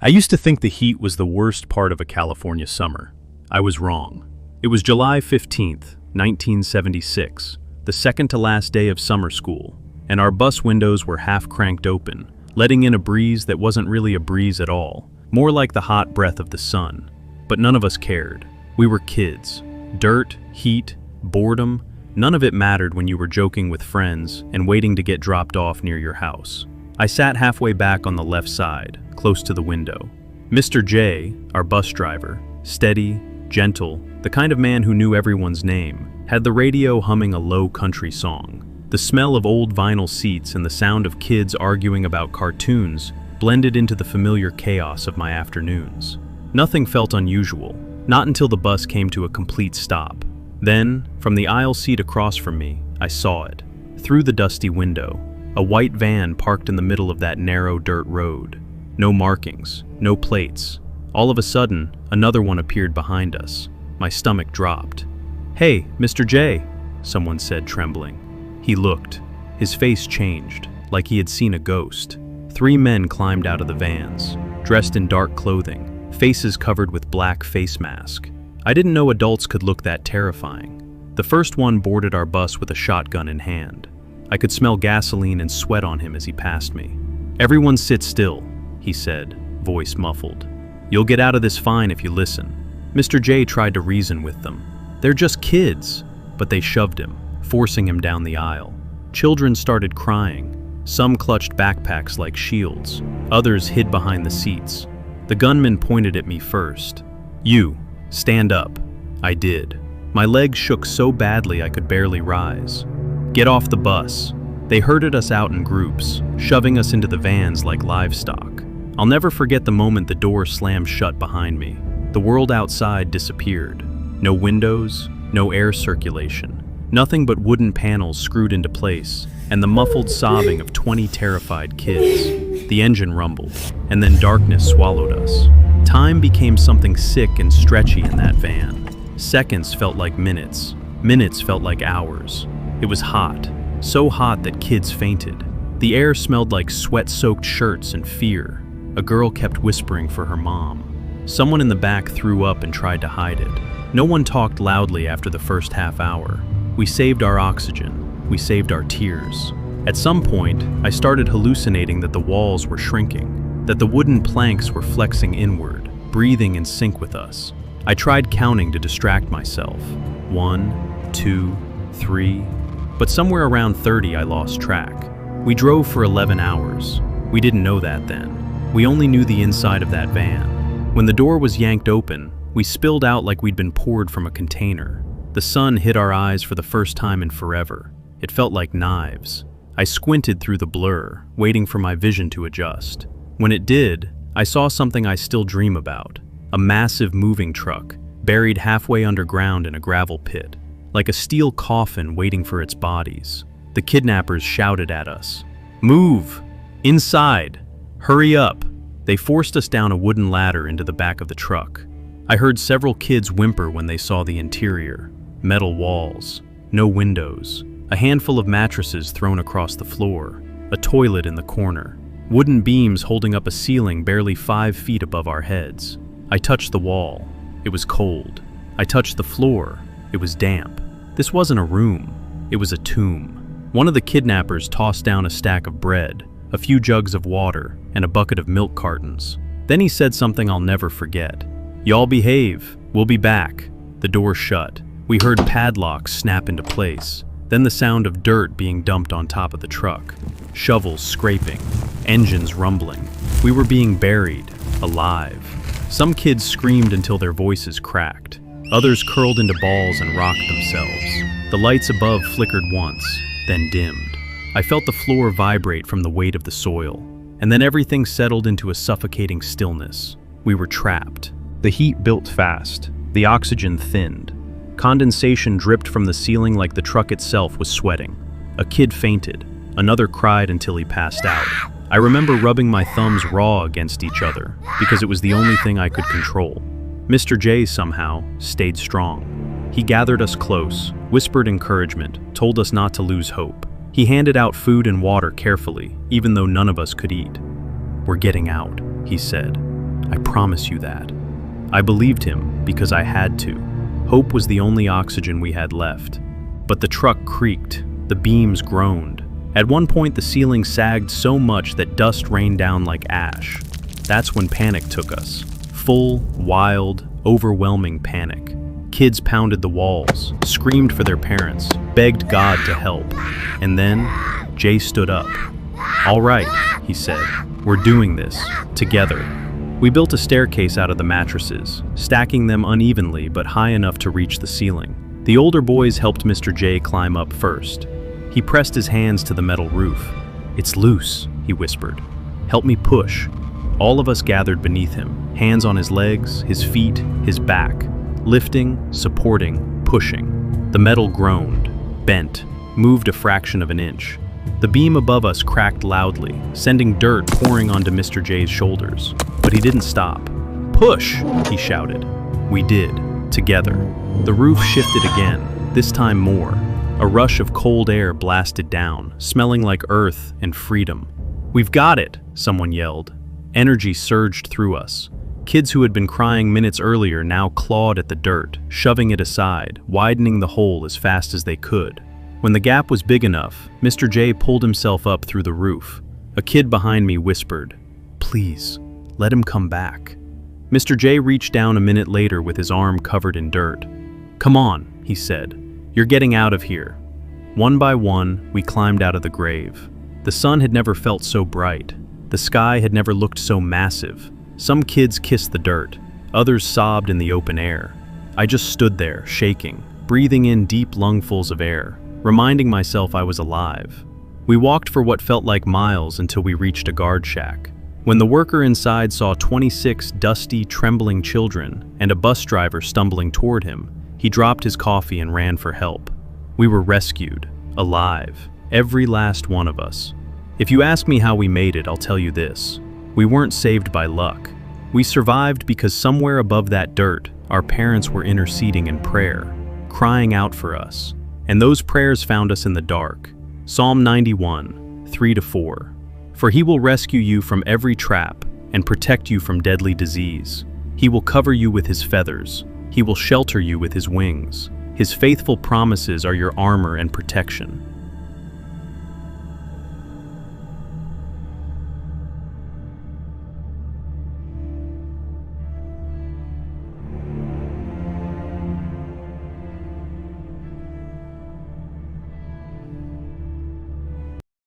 I used to think the heat was the worst part of a California summer. I was wrong. It was July 15th, 1976, the second to last day of summer school, and our bus windows were half cranked open, letting in a breeze that wasn't really a breeze at all, more like the hot breath of the sun. But none of us cared. We were kids. Dirt, heat, boredom, none of it mattered when you were joking with friends and waiting to get dropped off near your house. I sat halfway back on the left side, close to the window. Mr. J, our bus driver, steady, gentle, the kind of man who knew everyone's name, had the radio humming a low country song. The smell of old vinyl seats and the sound of kids arguing about cartoons blended into the familiar chaos of my afternoons. Nothing felt unusual, not until the bus came to a complete stop. Then, from the aisle seat across from me, I saw it. Through the dusty window, a white van parked in the middle of that narrow dirt road. No markings, no plates. All of a sudden, another one appeared behind us. My stomach dropped. "Hey, Mr. J," someone said, trembling. He looked. His face changed, like he had seen a ghost. 3 men climbed out of the vans, dressed in dark clothing, faces covered with black face mask. I didn't know adults could look that terrifying. The first one boarded our bus with a shotgun in hand. I could smell gasoline and sweat on him as he passed me. "Everyone sit still," he said, voice muffled. "You'll get out of this fine if you listen." Mr. J tried to reason with them. "They're just kids," but they shoved him, forcing him down the aisle. Children started crying. Some clutched backpacks like shields. Others hid behind the seats. The gunman pointed at me first. "You, stand up." I did. My legs shook so badly I could barely rise. "Get off the bus." They herded us out in groups, shoving us into the vans like livestock. I'll never forget the moment the door slammed shut behind me. The world outside disappeared. No windows, no air circulation. Nothing but wooden panels screwed into place, and the muffled sobbing of 20 terrified kids. The engine rumbled, and then darkness swallowed us. Time became something sick and stretchy in that van. Seconds felt like minutes. Minutes felt like hours. It was hot, so hot that kids fainted. The air smelled like sweat-soaked shirts and fear. A girl kept whispering for her mom. Someone in the back threw up and tried to hide it. No one talked loudly after the first half hour. We saved our oxygen. We saved our tears. At some point, I started hallucinating that the walls were shrinking, that the wooden planks were flexing inward, breathing in sync with us. I tried counting to distract myself. 1, 2, 3. But somewhere around 30 I lost track. We drove for 11 hours. We didn't know that then. We only knew the inside of that van. When the door was yanked open, we spilled out like we'd been poured from a container. The sun hit our eyes for the first time in forever. It felt like knives. I squinted through the blur, waiting for my vision to adjust. When it did, I saw something I still dream about. A massive moving truck, buried halfway underground in a gravel pit. Like a steel coffin waiting for its bodies. The kidnappers shouted at us. "Move! Inside! Hurry up!" They forced us down a wooden ladder into the back of the truck. I heard several kids whimper when they saw the interior. Metal walls, no windows, a handful of mattresses thrown across the floor, a toilet in the corner, wooden beams holding up a ceiling barely 5 feet above our heads. I touched the wall. It was cold. I touched the floor. It was damp. This wasn't a room. It was a tomb. One of the kidnappers tossed down a stack of bread, a few jugs of water, and a bucket of milk cartons. Then he said something I'll never forget. "Y'all behave. We'll be back." The door shut. We heard padlocks snap into place. Then the sound of dirt being dumped on top of the truck. Shovels scraping. Engines rumbling. We were being buried, alive. Some kids screamed until their voices cracked. Others curled into balls and rocked themselves. The lights above flickered once, then dimmed. I felt the floor vibrate from the weight of the soil, and then everything settled into a suffocating stillness. We were trapped. The heat built fast. The oxygen thinned. Condensation dripped from the ceiling like the truck itself was sweating. A kid fainted. Another cried until he passed out. I remember rubbing my thumbs raw against each other because it was the only thing I could control. Mr. J somehow stayed strong. He gathered us close, whispered encouragement, told us not to lose hope. He handed out food and water carefully, even though none of us could eat. "We're getting out," he said. I promise you that. I believed him because I had to. Hope was the only oxygen we had left. But the truck creaked, the beams groaned. At one point, the ceiling sagged so much that dust rained down like ash. That's when panic took us. Full, wild, overwhelming panic. Kids pounded the walls, screamed for their parents, begged God to help. And then, Jay stood up. "All right," he said, "we're doing this, together." We built a staircase out of the mattresses, stacking them unevenly but high enough to reach the ceiling. The older boys helped Mr. J climb up first. He pressed his hands to the metal roof. "It's loose," he whispered. "Help me push." All of us gathered beneath him, hands on his legs, his feet, his back, lifting, supporting, pushing. The metal groaned, bent, moved a fraction of an inch. The beam above us cracked loudly, sending dirt pouring onto Mr. J's shoulders. But he didn't stop. "Push!" he shouted. We did, together. The roof shifted again, this time more. A rush of cold air blasted down, smelling like earth and freedom. "We've got it!" someone yelled. Energy surged through us. Kids who had been crying minutes earlier now clawed at the dirt, shoving it aside, widening the hole as fast as they could. When the gap was big enough, Mr. J pulled himself up through the roof. A kid behind me whispered, "Please, let him come back." Mr. J reached down a minute later with his arm covered in dirt. "Come on," he said. "You're getting out of here." One by one, we climbed out of the grave. The sun had never felt so bright. The sky had never looked so massive. Some kids kissed the dirt. Others sobbed in the open air. I just stood there, shaking, breathing in deep lungfuls of air, reminding myself I was alive. We walked for what felt like miles until we reached a guard shack. When the worker inside saw 26 dusty, trembling children and a bus driver stumbling toward him, he dropped his coffee and ran for help. We were rescued, alive, every last one of us. If you ask me how we made it, I'll tell you this. We weren't saved by luck. We survived because somewhere above that dirt, our parents were interceding in prayer, crying out for us. And those prayers found us in the dark. Psalm 91, 3-4. For he will rescue you from every trap and protect you from deadly disease. He will cover you with his feathers. He will shelter you with his wings. His faithful promises are your armor and protection.